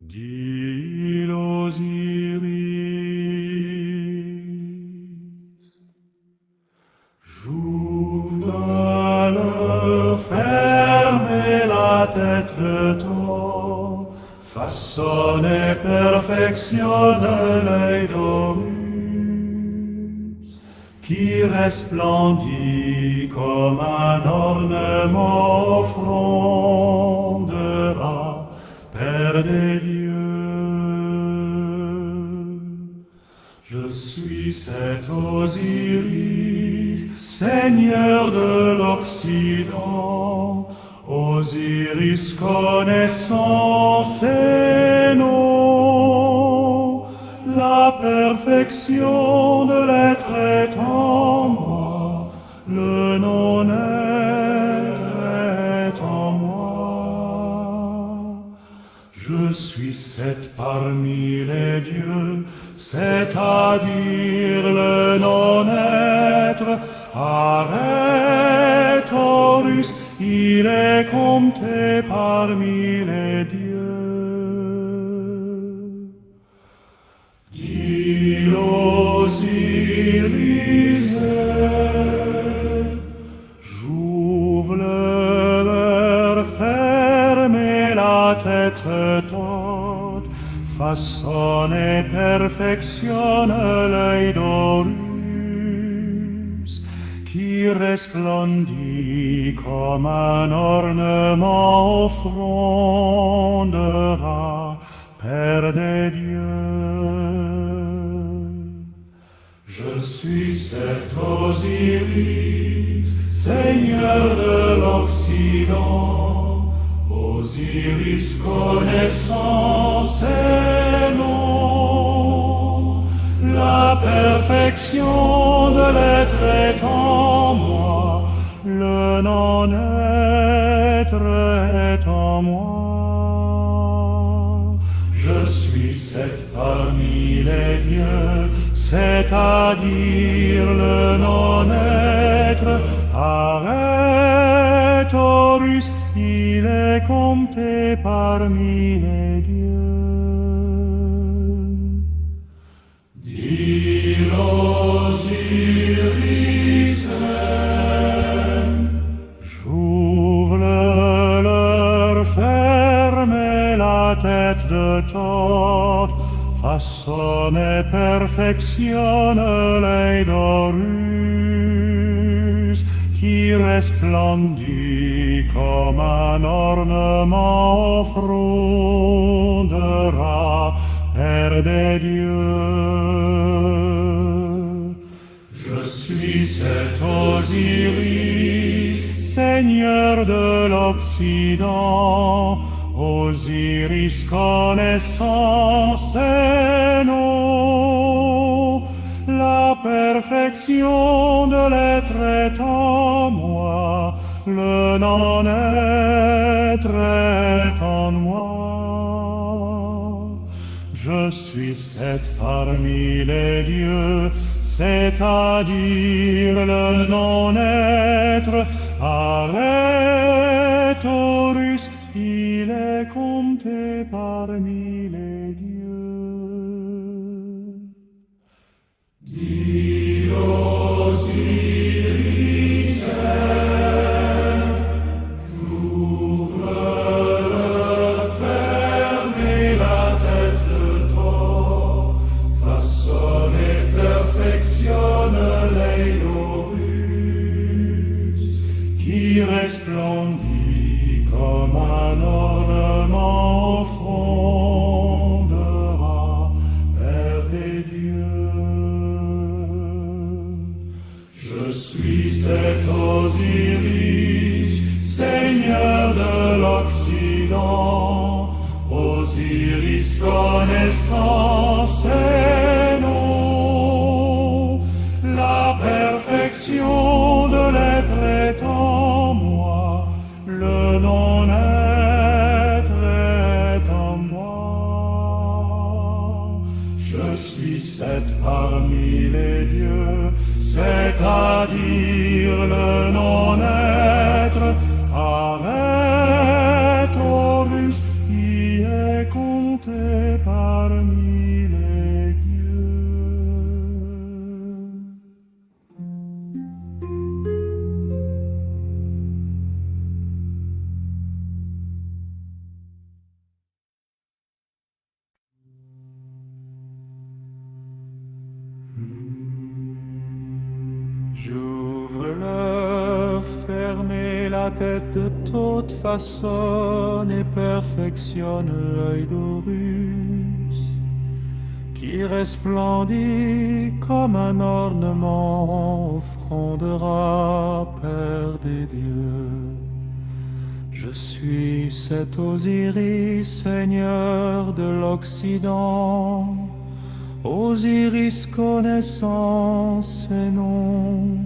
Dit l'Osiris, joue de le fermer la tête de toi, façonne et perfectionne l'œil d'Horus, qui resplendit comme un ornement offrandera, Père des dieux. Je suis cet Osiris, Seigneur de l'Occident, Osiris connaissance et nom. La perfection de l'être est en moi, le non-être est en moi. Je suis sept parmi les dieux, c'est-à-dire le non-être. Arrête, Horus, il est compté parmi les dieux. Dis l'Osiris, j'ouvre leur fermer la tête haute, façonne et perfectionne l'œil d'Horus, qui resplendit comme un ornement offrandera, Père des dieux. Je suis cet Osiris, Seigneur de l'Occident, Osiris connaissance et nom. La perfection de l'être est en moi, le non-être est en moi. Je suis sept parmi les dieux, c'est-à-dire le non-être. Arrête, Horus, il est compté parmi les dieux. Dis l'Osiris, j'ouvre leur fermer la tête de Thoth, façonne et perfectionne l'œil d'Horus, qui resplendit comme un ornement offrandera, Père des dieux. Je suis cet Osiris, Seigneur de l'Occident, Osiris connaissance et nom. La perfection de l'être est en moi, le non-être est en moi. Je suis sept parmi les dieux, c'est-à-dire le non-être. Arrête, Horus, il est compté parmi les dieux. Dis l'Osiris, j'ouvre le fermer la tête de Thoth, façonne et perfectionne l'œil d'Horus, qui resplendit comme un ornement offrandera, Père des dieux. Je suis cet Osiris, Seigneur de l'Occident, Osiris connaissance et nom. La perfection de l'être est en moi, le non-être est en moi. Je suis sept parmi les dieux, c'est-à-dire le non-être. Arrête, Horus, qui est compté compté parmi les dieux. J'ouvre l'heure, fermer la tête de toute façon et perfectionne l'œil d'Horus, qui resplendit comme un ornement au front de Ra, Père des dieux. Je suis cet Osiris, Seigneur de l'Occident, Osiris connaissance et nom.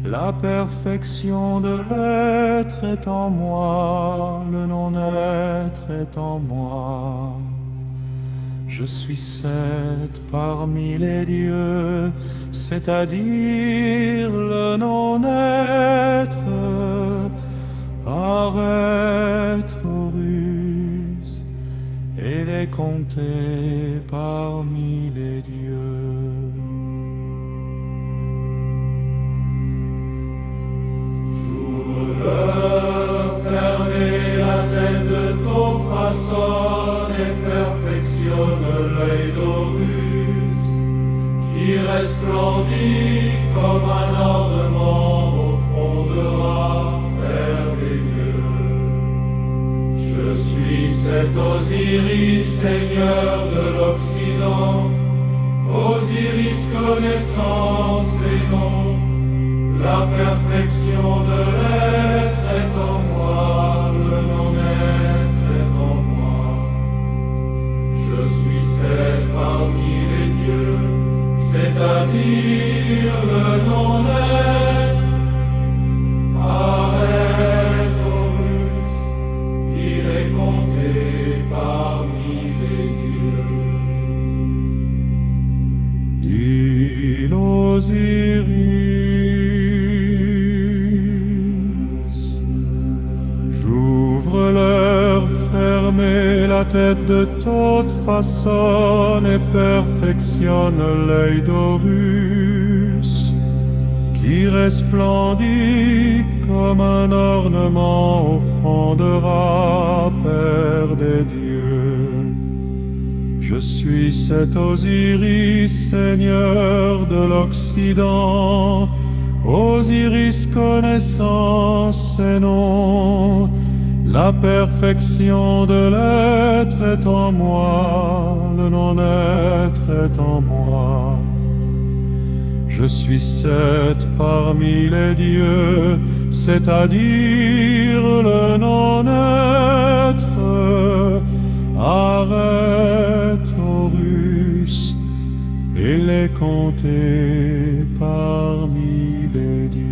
La perfection de l'être est en moi, le non-être est en moi. Je suis sept parmi les dieux, c'est-à-dire le non-être. Arrête, Horus, et les compter parmi les dieux. J'ouvre, fermer la tête de ton façonne et perfectionne l'œil d'Horus, qui resplendit comme un ornement au fond de Ra, Père des dieux. Je suis cet Osiris, Seigneur de l'Occident, Osiris connaissance et nom. La perfection de l'être est en moi, le non-être est en moi. Je suis sept parmi les dieux, c'est-à-dire le non-être. Arrête, Horus, il est compté parmi les dieux. Dis Osiris, j'ouvre l'heure, fermer la tête de toute façon et perfectionne l'œil d'Horus, qui resplendit comme un ornement au front de Ra, Père des dieux. Je suis cet Osiris, Seigneur de l'Occident, Osiris connaissance et nom. La perfection de l'être est en moi, le non-être est en moi. Je suis sept parmi les dieux, c'est-à-dire le non-être. Arrête, Horus, et les compter parmi les dieux.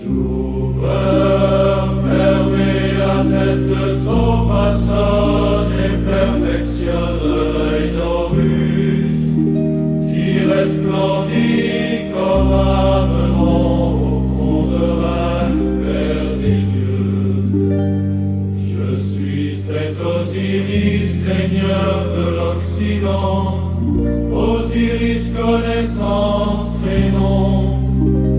J'ouvre, fermer la tête de ton façonne et perfectionne l'œil d'Horus, qui resplendit comme un diamant au fond de Ra, Père des dieux. Je suis cet Osiris, Seigneur de l'Occident, Osiris connaissance et nom.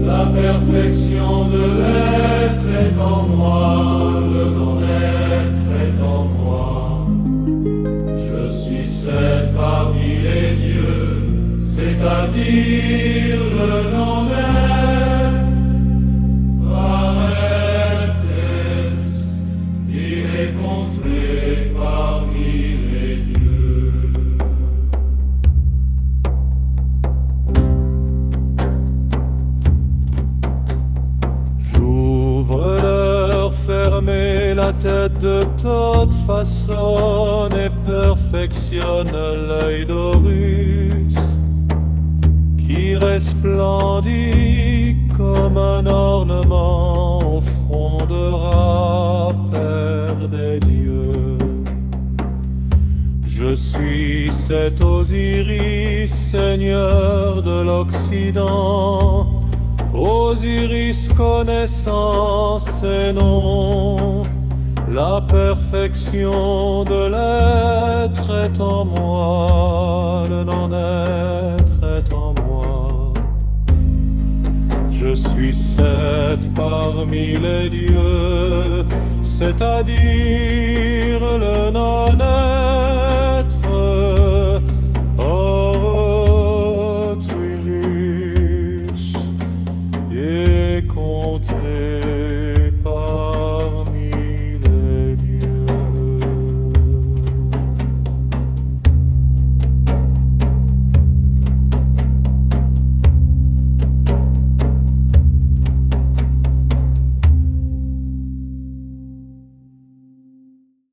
La perfection de l'être est en moi, le non-être est en moi. Je suis seul parmi les dieux, c'est-à-dire le non-être. Arrête, il est compté parmi les dieux. Fermer la tête de toute façon et perfectionne l'œil d'Horus, qui resplendit comme un ornement au front de Ra, Père des dieux. Je suis cet Osiris, Seigneur de l'Occident, Aux iris connaissance et nom, la perfection de l'être est en moi, le non-être est en moi. Je suis sept parmi les dieux, c'est-à-dire le non-être.